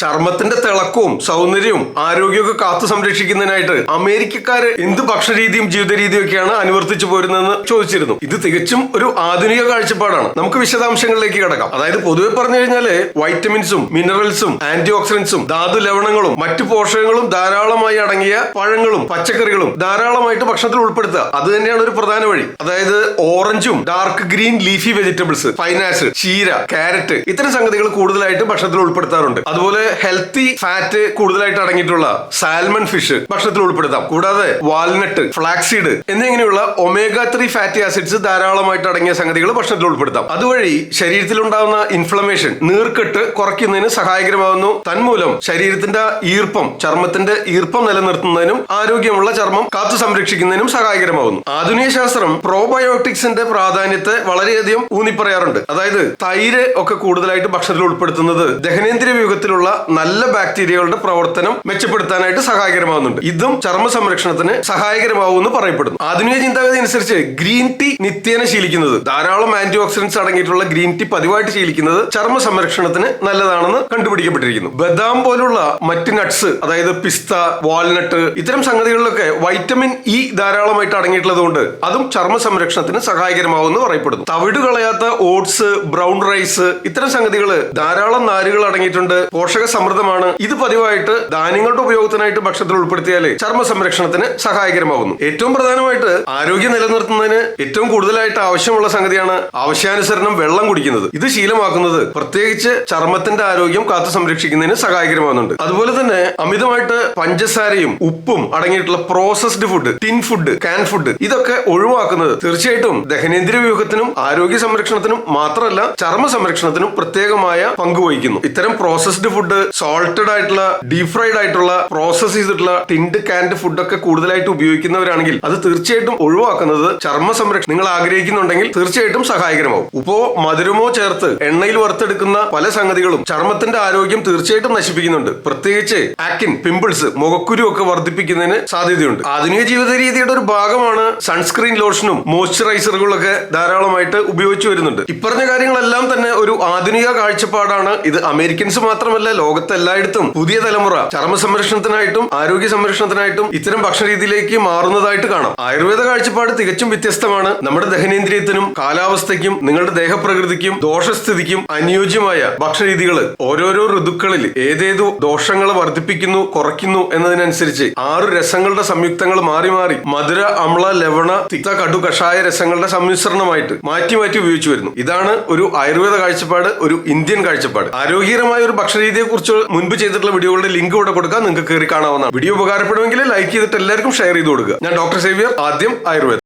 ചർമ്മത്തിന്റെ തിളക്കവും സൗന്ദര്യവും ആരോഗ്യമൊക്കെ കാത്തു സംരക്ഷിക്കുന്നതിനായിട്ട് അമേരിക്കക്കാര് എന്ത് ഭക്ഷണരീതിയും ജീവിത രീതിയും ഒക്കെയാണ് അനുവർത്തിച്ചു പോരുന്നതെന്ന് ചോദിച്ചിരുന്നു. ഇത് തികച്ചും ഒരു ആധുനിക കാഴ്ചപ്പാടാണ്. നമുക്ക് വിശദാംശങ്ങളിലേക്ക് കിടക്കാം. അതായത് പൊതുവെ പറഞ്ഞു കഴിഞ്ഞാല് വൈറ്റമിൻസും മിനറൽസും ആന്റി ഓക്സിഡൻസും ധാതു ലവണങ്ങളും മറ്റു പോഷകങ്ങളും ധാരാളമായി അടങ്ങിയ പഴങ്ങളും പച്ചക്കറികളും ധാരാളമായിട്ട് ഭക്ഷണത്തിൽ ഉൾപ്പെടുത്തുക, അത് തന്നെയാണ് ഒരു പ്രധാന വഴി. അതായത് ഓറഞ്ചും dark green leafy vegetables, pineapple, ചീര, ക്യാരറ്റ് ഇത്തരം സംഗതികൾ കൂടുതലായിട്ട് ഭക്ഷണത്തിൽ ഉൾപ്പെടുത്താറുണ്ട്. അതുപോലെ ഹെൽത്തി ഫാറ്റ് കൂടുതലായിട്ട് അടങ്ങിയിട്ടുള്ള സാൽമൺ ഫിഷ് ഭക്ഷണത്തിൽ ഉൾപ്പെടുത്താം. കൂടാതെ വാൽനട്ട്, ഫ്ലാക്സീഡ് എന്നിങ്ങനെയുള്ള ഒമേഗ 3 ഫാറ്റി ആസിഡ്സ് ധാരാളമായിട്ട് അടങ്ങിയ സംഗതികൾ ഭക്ഷണത്തിൽ ഉൾപ്പെടുത്താം. അതുവഴി ശരീരത്തിൽ ഉണ്ടാകുന്ന ഇൻഫ്ലമേഷൻ, നീർക്കെട്ട് കുറയ്ക്കുന്നതിന് സഹായകരമാകുന്നു. തന്മൂലം ശരീരത്തിന്റെ ഈർപ്പം, ചർമ്മത്തിന്റെ ഈർപ്പം നിലനിർത്തുന്നതിനും ആരോഗ്യമുള്ള ചർമ്മം കാത്തു സംരക്ഷിക്കുന്നതിനും സഹായകരമാകുന്നു. ആധുനിക ശാസ്ത്രം പ്രോബയോട്ടിക്സിന്റെ പ്രാധാന്യത്തെ വളരെയധികം ഊന്നിപ്പറയാറുണ്ട്. അതായത് തൈര് ഒക്കെ കൂടുതലായിട്ട് ഭക്ഷണത്തിൽ ഉൾപ്പെടുത്തുന്നത് ദഹനേന്ദ്രിയ വ്യൂഹത്തിലുള്ള നല്ല ബാക്ടീരിയകളുടെ പ്രവർത്തനം മെച്ചപ്പെടുത്താനായിട്ട് സഹായകരമാകുന്നുണ്ട്. ഇതും ചർമ്മ സംരക്ഷണത്തിന് സഹായകരമാവുമെന്ന് പറയപ്പെടുന്നു. ആധുനിക ചിന്താഗതി അനുസരിച്ച് ഗ്രീൻ ടീ നിത്യേന ശീലിക്കുന്നത്, ധാരാളം ആന്റി ഓക്സിഡൻസ് അടങ്ങിയിട്ടുള്ള ഗ്രീൻ ടീ പതിവായിട്ട് ശീലിക്കുന്നത് ചർമ്മ സംരക്ഷണത്തിന് നല്ലതാണെന്ന് കണ്ടുപിടിക്കപ്പെട്ടിരിക്കുന്നു. ബദാം പോലുള്ള മറ്റ് നട്ട്സ്, അതായത് പിസ്ത, വാൾനട്ട് ഇത്തരം സംഗതികളിലൊക്കെ വൈറ്റമിൻ ഇ ധാരാളമായിട്ട് അടങ്ങിയിട്ടുള്ളത് കൊണ്ട് അതും ചർമ്മ സംരക്ഷണത്തിന് സഹായകരമാവുമെന്ന് പറയപ്പെടുന്നു. തവിട് കളയാത്ത ഓട്സ്, ബ്രൗൺ റൈസ് ഇത്തരം സംഗതികൾ ധാരാളം നാരുകൾ അടങ്ങിയിട്ടുണ്ട്, പോഷക സമൃദ്ധമാണ്. ഇത് പതിവായിട്ട് ധാന്യങ്ങളുടെ ഉപയോഗത്തിനായിട്ട് ഭക്ഷണത്തിൽ ഉൾപ്പെടുത്തിയാല് ചർമ്മ സംരക്ഷണത്തിന് സഹായകരമാകുന്നു. ഏറ്റവും പ്രധാനമായിട്ട് ആരോഗ്യം നിലനിർത്തുന്നതിന് ഏറ്റവും കൂടുതലായിട്ട് ആവശ്യമുള്ള സംഗതിയാണ് ആവശ്യാനുസരണം വെള്ളം കുടിക്കുന്നത്. ഇത് ശീലമാക്കുന്നത് പ്രത്യേകിച്ച് ചർമ്മത്തിന്റെ ആരോഗ്യം കാത്തു സംരക്ഷിക്കുന്നതിന് സഹായകരമാകുന്നുണ്ട്. അതുപോലെ തന്നെ അമിതമായിട്ട് പഞ്ചസാരയും ഉപ്പും അടങ്ങിയിട്ടുള്ള processed food, tin food, can food ഇതൊക്കെ ഒഴിവാക്കുന്നത് തീർച്ചയായിട്ടും ദഹനേന്ദ്രിയ വ്യൂഹത്തിനും ആരോഗ്യ സംരക്ഷണത്തിനും മാത്രമല്ല ചർമ്മ സംരക്ഷണത്തിനും പ്രത്യേകമായ പങ്ക് വഹിക്കുന്നു. ഇത്തരം പ്രോസസ്ഡ് ഫുഡ്, സോൾട്ടഡ് ആയിട്ടുള്ള, ഡീപ് ഫ്രൈഡ് ആയിട്ടുള്ള, പ്രോസസ് ചെയ്തിട്ടുള്ള ടിൻഡ് കാൻഡ് ഫുഡൊക്കെ കൂടുതലായിട്ട് ഉപയോഗിക്കുന്നവരാണെങ്കിൽ അത് തീർച്ചയായിട്ടും ഒഴിവാക്കുന്നത് ചർമ്മ സംരക്ഷണം നിങ്ങൾ ആഗ്രഹിക്കുന്നുണ്ടെങ്കിൽ തീർച്ചയായിട്ടും സഹായകരമാവും. ഉപ്പോ മധുരമോ ചേർത്ത് എണ്ണയിൽ വറുത്തെടുക്കുന്ന പല സംഗതികളും ചർമ്മത്തിന്റെ ആരോഗ്യം തീർച്ചയായിട്ടും നശിപ്പിക്കുന്നുണ്ട്. പ്രത്യേകിച്ച് ആക്ടിൻ, പിമ്പിൾസ്, മുഖക്കുരു ഒക്കെ വർദ്ധിപ്പിക്കുന്നതിന് സാധ്യതയുണ്ട്. ആധുനിക ജീവിത രീതിയുടെ ഒരു ഭാഗമാണ് സൺസ്ക്രീൻ ലോഷനും മോയ്സ്ചറൈസറുകളൊക്കെ ധാരാളമായിട്ട് ഉപയോഗിച്ചു വരുന്നുണ്ട്. ഇപ്പറഞ്ഞ കാര്യങ്ങളെല്ലാം തന്നെ ഒരു ആധുനിക കാഴ്ചപ്പാടാണ്. ഇത് അമേരിക്കൻസ് മാത്രമല്ല, ലോകത്തെ എല്ലായിടത്തും പുതിയ തലമുറ ചർമ്മ സംരക്ഷണത്തിനായിട്ടും ആരോഗ്യ സംരക്ഷണത്തിനായിട്ടും ഇത്തരം ഭക്ഷണ രീതിയിലേക്ക് മാറുന്നതായിട്ട് കാണാം. ആയുർവേദ കാഴ്ചപ്പാട് തികച്ചും വ്യത്യസ്തമാണ്. നമ്മുടെ ദഹനേന്ദ്രിയത്തിനും കാലാവസ്ഥയ്ക്കും നിങ്ങളുടെ ദേഹപ്രകൃതിക്കും ദോഷസ്ഥിതിക്കും അനുയോജ്യമായ ഭക്ഷണ രീതികൾ ഓരോരോ ഋതുക്കളിൽ ഏതേതു ദോഷങ്ങൾ വർദ്ധിപ്പിക്കുന്നു, കുറയ്ക്കുന്നു എന്നതിനനുസരിച്ച് 6 രസങ്ങളുടെ സംയുക്തങ്ങൾ മാറി മാറി മധുര, അമ്ല, ലവണ, തിക്ത, കടു, കഷായ രസങ്ങളുടെ സമ്മിശ്രണമായിട്ട് മാറ്റി മാറ്റി ഉപയോഗിച്ചു വരുന്നു. ഇതാണ് ഒരു ആയുർവേദ കാഴ്ചപ്പാട്, ഒരു ഇന്ത്യൻ കാഴ്ചപ്പാട്. ആരോഗ്യകരമായ ഒരു ഭക്ഷണ രീതിയെ കുറിച്ച് മുൻപ് ചെയ്തിട്ടുള്ള വീഡിയോകളുടെ ലിങ്ക് ഇവിടെ കൊടുക്കാം, നിങ്ങൾക്ക് കയറി കാണാവുന്നതാണ്. വീഡിയോ ഉപകാരപ്പെടുമെങ്കിൽ ലൈക്ക് ചെയ്തിട്ട് എല്ലാവർക്കും ഷെയർ ചെയ്ത് കൊടുക്കുക. ഞാൻ ഡോക്ടർ സേവ്യർ, ആദ്യം ആയുർവേദം.